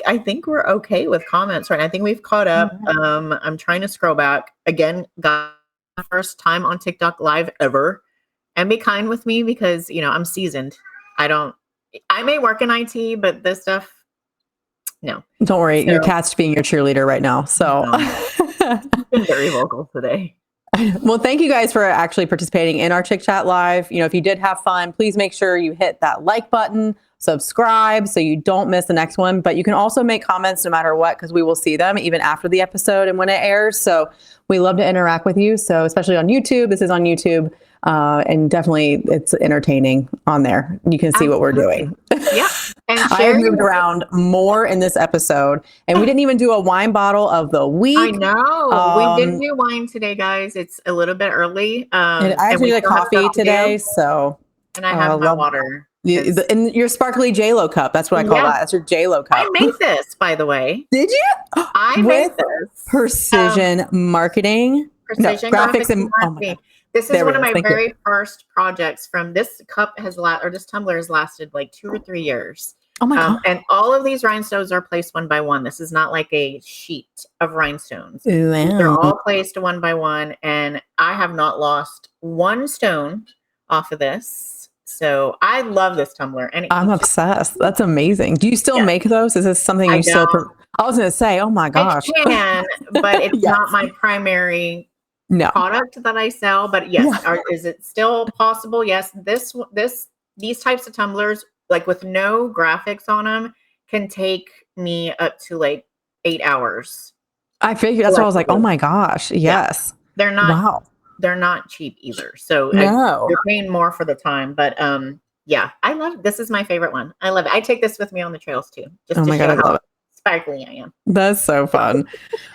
Speaker 1: I think we're okay with comments, right? I think we've caught up. I'm trying to scroll back again. Got my first time on TikTok live ever, and be kind with me because I'm seasoned. I may work in IT, but this stuff, no.
Speaker 2: Don't worry,
Speaker 1: So,
Speaker 2: your cat's being your cheerleader right now. So
Speaker 1: I've been very vocal today.
Speaker 2: Well, thank you guys for actually participating in our Chic Chat Live. If you did have fun, please make sure you hit that like button, subscribe so you don't miss the next one. But you can also make comments no matter what, because we will see them even after the episode and when it airs. So we love to interact with you. So especially on YouTube, this is on YouTube. And definitely it's entertaining on there. You can see what we're doing.
Speaker 1: Yeah. And
Speaker 2: I have moved around more in this episode, and we didn't even do a wine bottle of the week.
Speaker 1: I know. We didn't do wine today, guys. It's a little bit early.
Speaker 2: I actually did a coffee today, so.
Speaker 1: And I have my water.
Speaker 2: And your sparkly JLo cup. That's what I call that. That's your JLo cup.
Speaker 1: I made this, by the way.
Speaker 2: Did you?
Speaker 1: I made this.
Speaker 2: Precision marketing.
Speaker 1: Precision graphics and marketing. This is one of my very first projects from this cup this tumbler has lasted like 2 or 3 years.
Speaker 2: Oh my God.
Speaker 1: And all of these rhinestones are placed one by one. This is not like a sheet of rhinestones.
Speaker 2: Wow.
Speaker 1: They're all placed one by one. And I have not lost one stone off of this. So I love this tumbler. And
Speaker 2: I'm obsessed. That's amazing. Do you still make those? Is this something you still? I was going to say, oh my gosh.
Speaker 1: I can, but it's not my primary product that I sell. But yes, is it still possible? Yes. These types of tumblers, like with no graphics on them, can take me up to like 8 hours.
Speaker 2: I figured that's what I was like, oh my gosh. Yes.
Speaker 1: Yeah. They're not. Wow. They're not cheap either. So you're paying more for the time. But yeah, I love it. This is my favorite one. I love it. I take this with me on the trails too. Just to show how sparkly I am.
Speaker 2: That's so fun.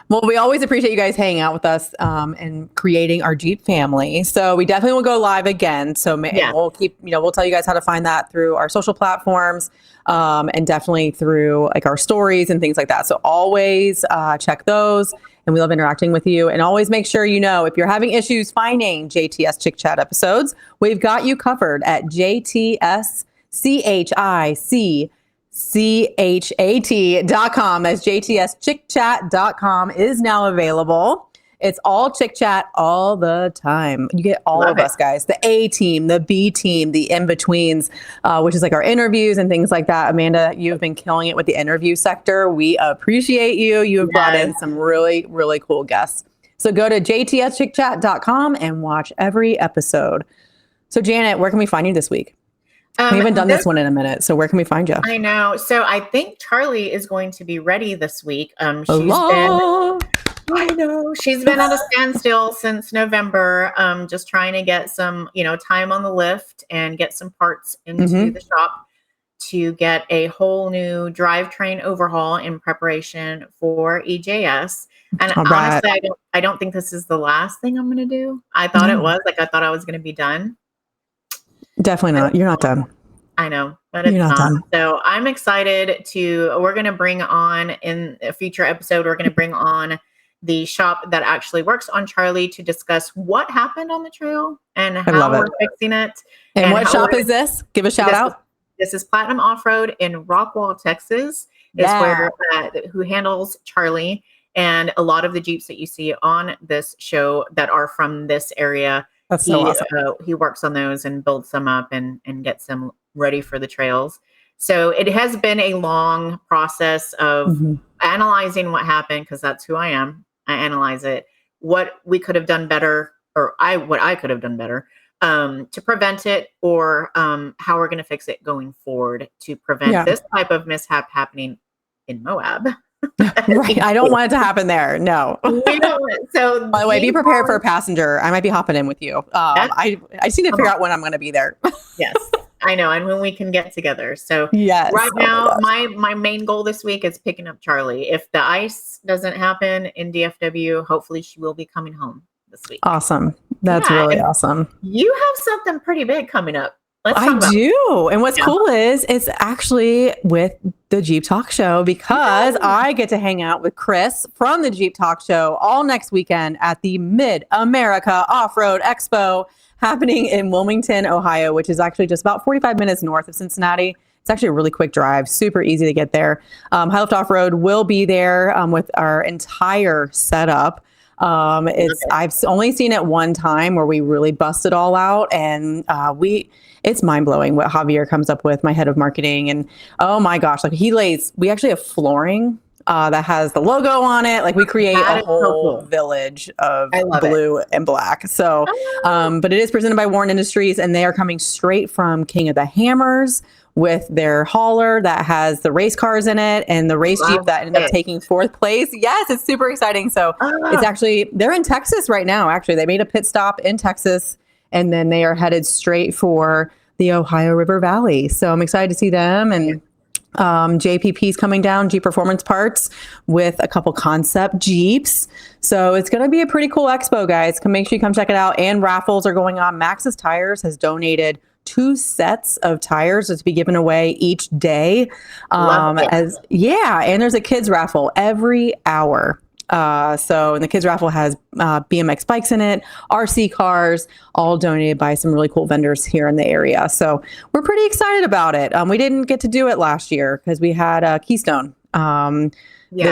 Speaker 2: Well, we always appreciate you guys hanging out with us and creating our Jeep family. So we definitely will go live again. So we'll keep, we'll tell you guys how to find that through our social platforms and definitely through like our stories and things like that. So always check those. And we love interacting with you. And always make sure if you're having issues finding JTS Chic Chat episodes, we've got you covered at JTSCHICCHAT.com, as JTSChicChat.com is now available. It's all Chic Chat all the time. You get all of us, guys. The A team, the B team, the in-betweens, which is like our interviews and things like that. Amanda, you've been killing it with the interview sector. We appreciate you. You have brought in some really, really cool guests. So go to JTSChicChat.com and watch every episode. So Janet, where can we find you this week? We haven't done this one in a minute. So where can we find you?
Speaker 1: I know. So I think Charlie is going to be ready this week. She's been at a standstill since November, just trying to get some, time on the lift and get some parts into the shop to get a whole new drivetrain overhaul in preparation for EJS. And honestly, I don't think this is the last thing I'm going to do. I thought it was. I thought I was going to be done.
Speaker 2: Definitely not. You're not done.
Speaker 1: I know, but it's not. Done. So I'm excited we're going to bring on in a future episode, we're going to bring on the shop that actually works on Charlie to discuss what happened on the trail and how we're fixing it.
Speaker 2: And what shop is this? Give a shout out.
Speaker 1: This is Platinum Off-Road in Rockwall, Texas, who handles Charlie. And a lot of the Jeeps that you see on this show that are from this area,
Speaker 2: that's so awesome.
Speaker 1: He works on those and builds them up and gets them ready for the trails. So it has been a long process of analyzing what happened, because that's who I am. I analyze it, what we could have done better, or what I could have done better to prevent it, or how we're going to fix it going forward to prevent this type of mishap happening in Moab.
Speaker 2: Right. I don't want it to happen there. No.
Speaker 1: We don't. So
Speaker 2: by the way, be prepared for a passenger. I might be hopping in with you. I just need to figure out when I'm going to be there.
Speaker 1: Yes. I know, and when we can get together. So
Speaker 2: Yes.
Speaker 1: right
Speaker 2: Oh my
Speaker 1: now,
Speaker 2: gosh.
Speaker 1: my main goal this week is picking up Charlie. If the ice doesn't happen in DFW, hopefully she will be coming home this week.
Speaker 2: Awesome. That's
Speaker 1: Yeah,
Speaker 2: really
Speaker 1: and
Speaker 2: awesome.
Speaker 1: you have something pretty big coming up. Let's
Speaker 2: I
Speaker 1: talk about it.
Speaker 2: do. And what's
Speaker 1: Yeah.
Speaker 2: cool is it's actually with the Jeep Talk Show because I get to hang out with Chris from the Jeep Talk Show all next weekend at the Mid-America Off-Road Expo happening in Wilmington, Ohio, which is actually just about 45 minutes north of Cincinnati. It's actually a really quick drive, super easy to get there. High Lift Off-Road will be there with our entire setup. I've only seen it one time where we really busted all out, and it's mind blowing what Javier comes up with, my head of marketing. And oh my gosh, like we actually have flooring that has the logo on it. Like we create a whole village of blue and black. So, but it is presented by Warren Industries, and they are coming straight from King of the Hammers with their hauler that has the race cars in it and the race Jeep that ended up taking 4th place. Yes, it's super exciting. So it's actually, they're in Texas right now. Actually, they made a pit stop in Texas, and then they are headed straight for the Ohio River Valley. So I'm excited to see them. And JPP's coming down, Jeep Performance Parts, with a couple concept Jeeps. So it's going to be a pretty cool expo, guys. Make sure you come check it out. And raffles are going on. Maxxis Tires has donated 2 sets of tires to be given away each day. And there's a kids raffle every hour. And the kids raffle has BMX bikes in it, RC cars, all donated by some really cool vendors here in the area. So we're pretty excited about it. We didn't get to do it last year because we had Keystone, the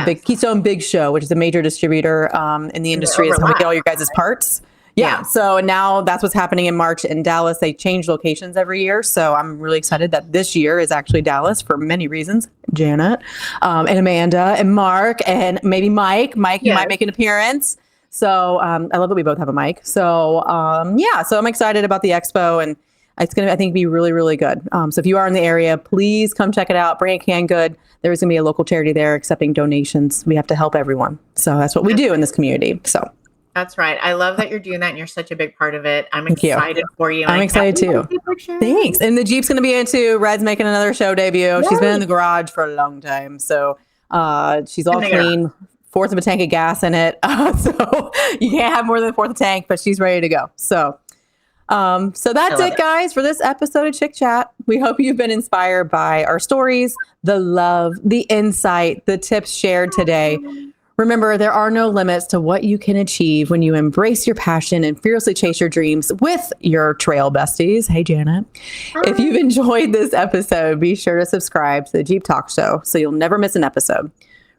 Speaker 2: big Keystone Big Show, which is a major distributor in the industry, is how we get all your guys' parts. Yeah. So now that's what's happening in March in Dallas. They change locations every year. So I'm really excited that this year is actually Dallas for many reasons. Janet and Amanda and Mark and maybe Mike. You might make an appearance. So I love that we both have a mic. So so I'm excited about the expo, and it's going to, I think, be really, really good. So if you are in the area, please come check it out. Bring a canned good. There's going to be a local charity there accepting donations. We have to help everyone. So that's what we do in this community. So.
Speaker 1: That's right. I love that you're doing that, and you're such a big part of it. I'm excited for you.
Speaker 2: I'm excited too. Thanks. And the Jeep's going to be in too. Red's making another show debut. Yay. She's been in the garage for a long time. So she's all clean. 4th of a tank of gas in it. So you can't have more than 1/4 of the tank, but she's ready to go. So that's it, guys, for this episode of Chic Chat. We hope you've been inspired by our stories, the love, the insight, the tips shared today. Remember, there are no limits to what you can achieve when you embrace your passion and fiercely chase your dreams with your trail besties. Hey, Janet. If you've enjoyed this episode, be sure to subscribe to the Jeep Talk Show so you'll never miss an episode.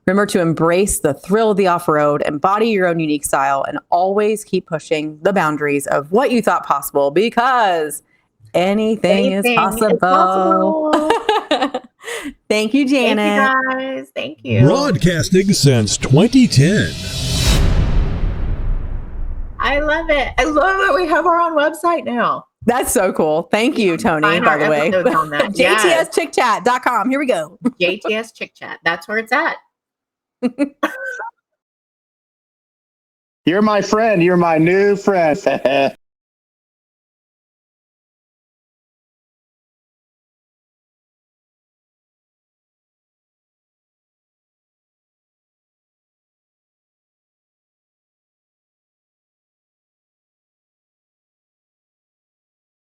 Speaker 2: Remember to embrace the thrill of the off-road, embody your own unique style, and always keep pushing the boundaries of what you thought possible, because anything is possible. Thank you, Janet.
Speaker 1: Thank you, guys. Thank you.
Speaker 3: Broadcasting since 2010.
Speaker 1: I love it. I love that we have our own website now.
Speaker 2: That's so cool. Thank you, Tony, by the way. xjtalk.com. Here we go.
Speaker 1: JTS Chic Chat. That's where it's at.
Speaker 4: You're my friend. You're my new friend.